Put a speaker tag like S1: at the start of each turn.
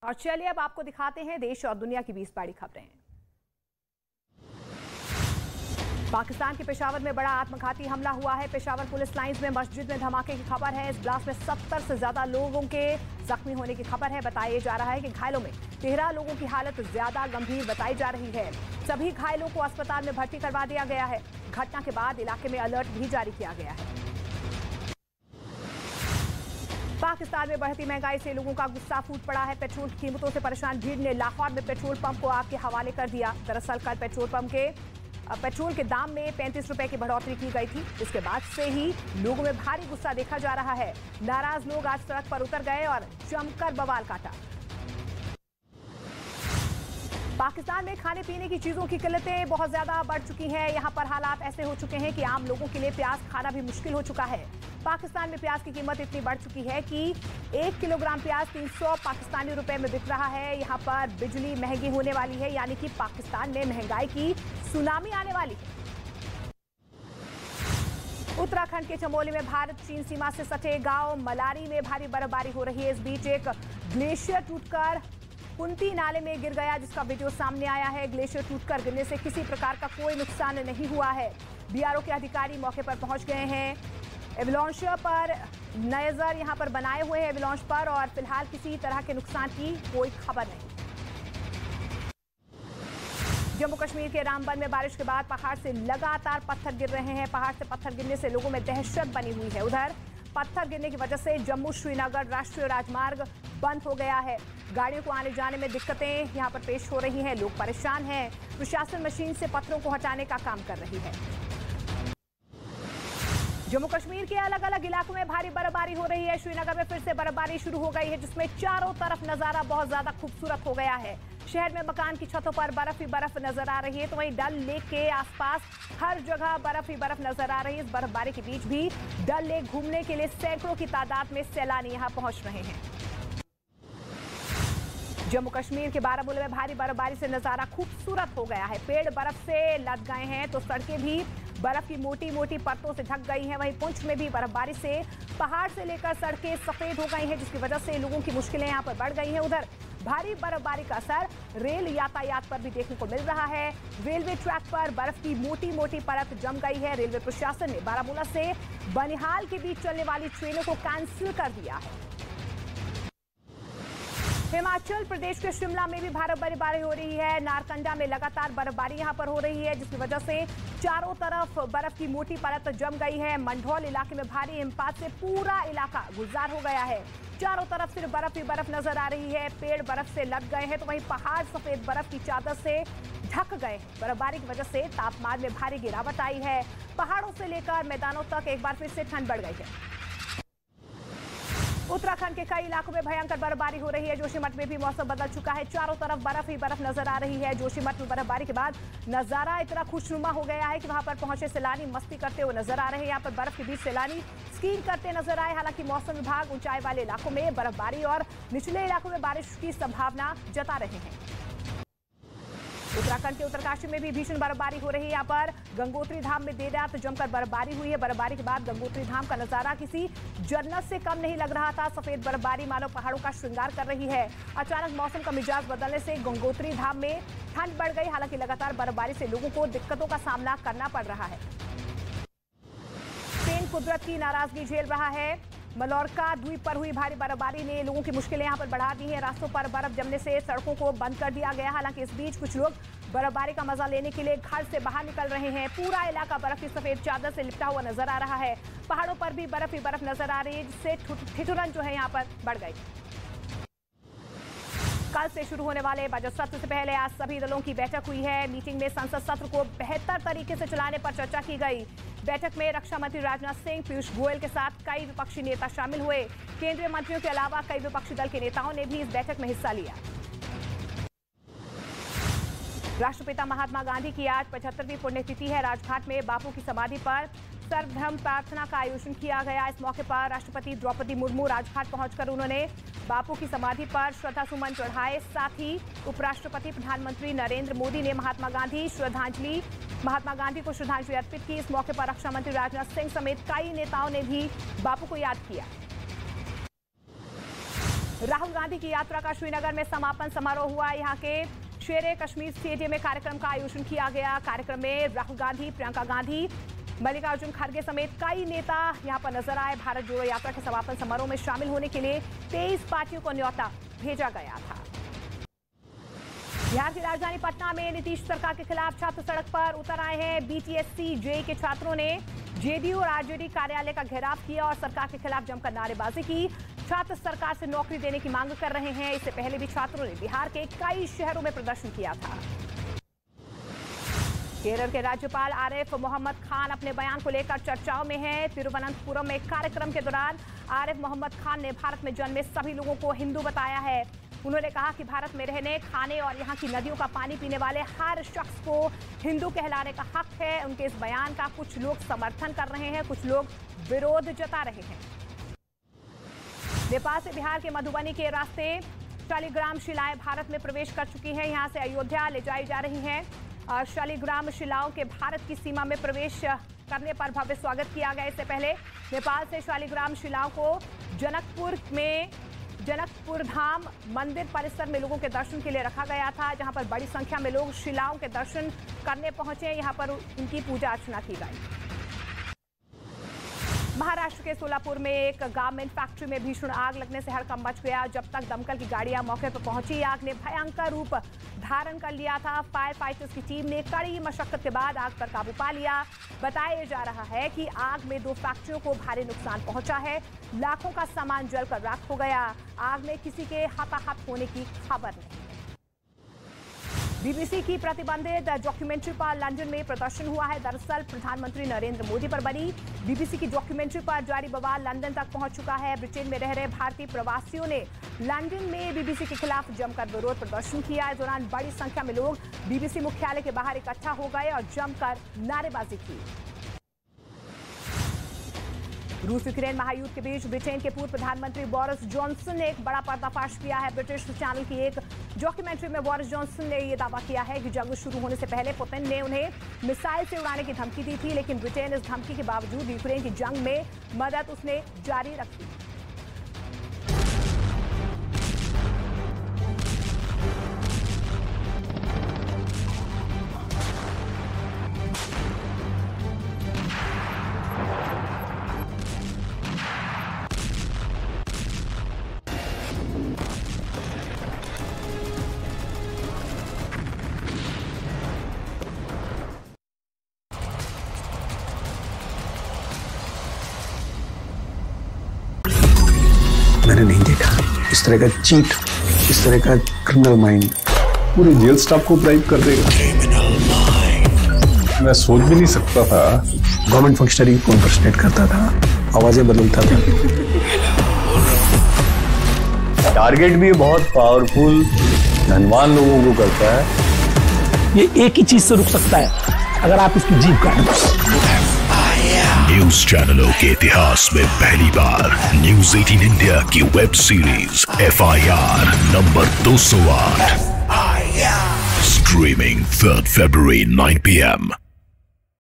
S1: और चलिए अब आपको दिखाते हैं देश और दुनिया की 20 बड़ी खबरें। पाकिस्तान के पेशावर में बड़ा आत्मघाती हमला हुआ है। पेशावर पुलिस लाइंस में मस्जिद में धमाके की खबर है। इस ब्लास्ट में 70 से ज्यादा लोगों के जख्मी होने की खबर है। बताया जा रहा है कि घायलों में 13 लोगों की हालत ज्यादा गंभीर बताई जा रही है। सभी घायलों को अस्पताल में भर्ती करवा दिया गया है। घटना के बाद इलाके में अलर्ट भी जारी किया गया है। पाकिस्तान में बढ़ती महंगाई से लोगों का गुस्सा फूट पड़ा है। पेट्रोल की कीमतों से परेशान भीड़ ने लाहौर में पेट्रोल पंप को आग के हवाले कर दिया। दरअसल कल पेट्रोल के दाम में 35 रुपए की बढ़ोतरी की गई थी। इसके बाद से ही लोगों में भारी गुस्सा देखा जा रहा है। नाराज लोग आज सड़क पर उतर गए और जमकर बवाल काटा। पाकिस्तान में खाने पीने की चीजों की किल्लतें बहुत ज्यादा बढ़ चुकी हैं। यहाँ पर हालात ऐसे हो चुके हैं कि आम लोगों के लिए प्याज खाना भी मुश्किल हो चुका है। पाकिस्तान में प्याज की कीमत इतनी बढ़ चुकी है कि 1 किलोग्राम प्याज 300 पाकिस्तानी रुपए में बिक रहा है। यहाँ पर बिजली महंगी होने वाली है, यानी कि पाकिस्तान में महंगाई की सुनामी आने वाली है। उत्तराखंड के चमोली में भारत चीन सीमा से सटे गांव मलारी में भारी बर्फबारी हो रही है। इस बीच एक ग्लेशियर टूटकर कुंती नाले में गिर गया, जिसका वीडियो सामने आया है। ग्लेशियर टूटकर गिरने से किसी प्रकार का कोई नुकसान नहीं हुआ है। बीआरओ के अधिकारी मौके पर पहुंच गए हैं। एवलांच पर नजर यहां पर बनाए हुए हैं एवलांच पर, और फिलहाल किसी तरह के नुकसान की कोई खबर नहीं। जम्मू कश्मीर के रामबन में बारिश के बाद पहाड़ से लगातार पत्थर गिर रहे हैं। पहाड़ से पत्थर गिरने से लोगों में दहशत बनी हुई है। उधर पत्थर गिरने की वजह से जम्मू श्रीनगर राष्ट्रीय राजमार्ग बंद हो गया है। गाड़ियों को आने जाने में दिक्कतें यहां पर पेश हो रही हैं। लोग परेशान हैं। प्रशासन मशीन से पत्थरों को हटाने का काम कर रही है। जम्मू कश्मीर के अलग अलग इलाकों में भारी बर्फबारी हो रही है। श्रीनगर में फिर से बर्फबारी शुरू हो गई है, जिसमें चारों तरफ नजारा बहुत ज्यादा खूबसूरत हो गया है। शहर में मकान की छतों पर बर्फ ही बर्फ नजर आ रही है, तो वहीं डल लेक के आसपास हर जगह बर्फ ही बर्फ नजर आ रही है। इस बर्फबारी के बीच भी डल लेक घूमने के लिए सैकड़ों की तादाद में सैलानी यहां पहुंच रहे हैं। जम्मू कश्मीर के बारामूला में भारी बर्फबारी से नजारा खूबसूरत हो गया है। पेड़ बर्फ से लद गए हैं, तो सड़कें भी बर्फ की मोटी मोटी परतों से ढक गई हैं। वहीं पुंछ में भी बर्फबारी से पहाड़ से लेकर सड़कें सफेद हो गई हैं, जिसकी वजह से लोगों की मुश्किलें यहां पर बढ़ गई हैं। उधर भारी बर्फबारी का असर रेल यातायात पर भी देखने को मिल रहा है। रेलवे ट्रैक पर बर्फ की मोटी मोटी परत जम गई है। रेलवे प्रशासन ने बारामूला से बनिहाल के बीच चलने वाली ट्रेनों को कैंसिल कर दिया है। हिमाचल प्रदेश के शिमला में भी भारी बर्फबारी हो रही है। नारकंडा में लगातार बर्फबारी यहां पर हो रही है, जिसकी वजह से चारों तरफ बर्फ की मोटी परत जम गई है। मंढौल इलाके में भारी हिमपात से पूरा इलाका गुलजार हो गया है। चारों तरफ सिर्फ बर्फ ही बर्फ नजर आ रही है। पेड़ बर्फ से लद गए हैं, तो वहीं पहाड़ सफेद बर्फ की चादर से ढक गए। बर्फबारी की वजह से तापमान में भारी गिरावट आई है। पहाड़ों से लेकर मैदानों तक एक बार फिर से ठंड बढ़ गई है। उत्तराखंड के कई इलाकों में भयंकर बर्फबारी हो रही है। जोशीमठ में भी मौसम बदल चुका है। चारों तरफ बर्फ ही बर्फ नजर आ रही है। जोशीमठ में बर्फबारी के बाद नजारा इतना खुशनुमा हो गया है कि वहां पर पहुंचे सैलानी मस्ती करते हुए नजर आ रहे हैं। यहाँ पर बर्फ के बीच सैलानी स्कीइंग करते नजर आए। हालांकि मौसम विभाग ऊंचाई वाले इलाकों में बर्फबारी और निचले इलाकों में बारिश की संभावना जता रहे हैं। उत्तराखंड के उत्तरकाशी में भी भीषण बर्फबारी हो रही है। यहाँ पर गंगोत्री धाम में देर रात जमकर बर्फबारी हुई है। बर्फबारी के बाद गंगोत्री धाम का नजारा किसी जन्नत से कम नहीं लग रहा था। सफेद बर्फबारी मानो पहाड़ों का श्रृंगार कर रही है। अचानक मौसम का मिजाज बदलने से गंगोत्री धाम में ठंड बढ़ गई। हालांकि लगातार बर्फबारी से लोगों को दिक्कतों का सामना करना पड़ रहा है। स्पेन कुदरत की नाराजगी झेल रहा है। मलोरका द्वीप पर हुई भारी बर्फबारी ने लोगों की मुश्किलें यहां पर बढ़ा दी हैं। रास्तों पर बर्फ जमने से सड़कों को बंद कर दिया गया। हालांकि इस बीच कुछ लोग बर्फबारी का मजा लेने के लिए घर से बाहर निकल रहे हैं। पूरा इलाका बर्फ की सफेद चादर से लिपटा हुआ नजर आ रहा है। पहाड़ों पर भी बर्फ ही बर्फ नजर आ रही है, जिससे ठिठुरन जो है यहाँ पर बढ़ गई। कल से शुरू होने वाले बजट सत्र से पहले आज सभी दलों की बैठक हुई है। मीटिंग में संसद सत्र को बेहतर तरीके से चलाने पर चर्चा की गई। बैठक में रक्षा मंत्री राजनाथ सिंह, पीयूष गोयल के साथ कई विपक्षी नेता शामिल हुए। केंद्रीय मंत्रियों के अलावा कई विपक्षी दल के नेताओं ने भी इस बैठक में हिस्सा लिया। राष्ट्रपिता महात्मा गांधी की आज 75वीं पुण्यतिथि है। राजघाट में बापू की समाधि पर सर्वधर्म प्रार्थना का आयोजन किया गया। इस मौके पर राष्ट्रपति द्रौपदी मुर्मू राजघाट पहुंचकर उन्होंने बापू की समाधि पर श्रद्धा सुमन चढ़ाए। साथ ही उपराष्ट्रपति प्रधानमंत्री नरेंद्र मोदी ने महात्मा गांधी को श्रद्धांजलि अर्पित की। इस मौके पर रक्षा मंत्री राजनाथ सिंह समेत कई नेताओं ने भी बापू को याद किया। राहुल गांधी की यात्रा का श्रीनगर में समापन समारोह हुआ। यहाँ के शेरे कश्मीर स्टेडियम में कार्यक्रम का आयोजन किया गया। कार्यक्रम में राहुल गांधी, प्रियंका गांधी, मल्लिकार्जुन खड़गे समेत कई नेता यहां पर नजर आए। भारत जोड़ो यात्रा के समापन समारोह में शामिल होने के लिए 23 पार्टियों को न्योता भेजा गया था। बिहार की राजधानी पटना में नीतीश सरकार के खिलाफ छात्र सड़क पर उतर आए हैं। बीटीएससी जेईई के छात्रों ने जेडीयू और आरजेडी कार्यालय का घेराव किया और सरकार के खिलाफ जमकर नारेबाजी की। छात्र सरकार से नौकरी देने की मांग कर रहे हैं। इससे पहले भी छात्रों ने बिहार के कई शहरों में प्रदर्शन किया था। केरल के राज्यपाल आरिफ मोहम्मद खान अपने बयान को लेकर चर्चाओं में हैं। तिरुवनंतपुरम में एक कार्यक्रम के दौरान आरिफ मोहम्मद खान ने भारत में जन्मे सभी लोगों को हिंदू बताया है। उन्होंने कहा कि भारत में रहने, खाने और यहाँ की नदियों का पानी पीने वाले हर शख्स को हिंदू कहलाने का हक है। उनके इस बयान का कुछ लोग समर्थन कर रहे हैं, कुछ लोग विरोध जता रहे हैं। नेपाल से बिहार के मधुबनी के रास्ते शालिग्राम शिलाएं भारत में प्रवेश कर चुकी हैं। यहाँ से अयोध्या ले जाई जा रही हैं। शालिग्राम शिलाओं के भारत की सीमा में प्रवेश करने पर भव्य स्वागत किया गया। इससे पहले नेपाल से शालिग्राम शिलाओं को जनकपुर धाम मंदिर परिसर में लोगों के दर्शन के लिए रखा गया था, जहां पर बड़ी संख्या में लोग शिलाओं के दर्शन करने पहुंचे। यहां पर उनकी पूजा अर्चना की गई। महाराष्ट्र के सोलापुर में एक गारमेंट फैक्ट्री में भीषण आग लगने से हड़कंप मच गया। जब तक दमकल की गाड़ियां मौके पर पहुंची, आग ने भयंकर रूप धारण कर लिया था। फायर फाइटर्स की टीम ने कड़ी मशक्कत के बाद आग पर काबू पा लिया। बताया जा रहा है कि आग में 2 फैक्ट्रियों को भारी नुकसान पहुंचा है। लाखों का सामान जलकर राख हो गया। आग में किसी के हताहत होने की खबर नहीं। बीबीसी की प्रतिबंधित डॉक्यूमेंट्री पर लंदन में प्रदर्शन हुआ है। दरअसल प्रधानमंत्री नरेंद्र मोदी पर बनी बीबीसी की डॉक्यूमेंट्री पर जारी बवाल लंदन तक पहुंच चुका है। ब्रिटेन में रह रहे भारतीय प्रवासियों ने लंदन में बीबीसी के खिलाफ जमकर विरोध प्रदर्शन किया। इस दौरान बड़ी संख्या में लोग बीबीसी मुख्यालय के बाहर इकट्ठा हो गए और जमकर नारेबाजी की। रूस यूक्रेन महायुद्ध के बीच ब्रिटेन के पूर्व प्रधानमंत्री बोरिस जॉनसन ने एक बड़ा पर्दाफाश किया है। ब्रिटिश चैनल की एक डॉक्यूमेंट्री में बोरिस जॉनसन ने यह दावा किया है कि जंग शुरू होने से पहले पुतिन ने उन्हें मिसाइल से उड़ाने की धमकी दी थी, लेकिन ब्रिटेन इस धमकी के बावजूद यूक्रेन की जंग में मदद उसने जारी रखी।
S2: मैंने नहीं देखा इस तरह का चीट, इस तरह का क्रिमिनल माइंड
S3: पूरे जेल स्टाफ को ब्राइब कर देगा। मैं सोच भी नहीं सकता था।
S2: गवर्नमेंट फंक्शनरी को इम्पर्सनेट करता था, आवाजें बदलता था।
S3: टारगेट भी बहुत पावरफुल धनवान लोगों को करता है।
S2: ये एक ही चीज से रुक सकता है, अगर आप इसकी जीभ काटें।
S4: न्यूज चैनलों के इतिहास में पहली बार न्यूज 18 इंडिया की web series FIR number 208 streaming 3 February 9 PM।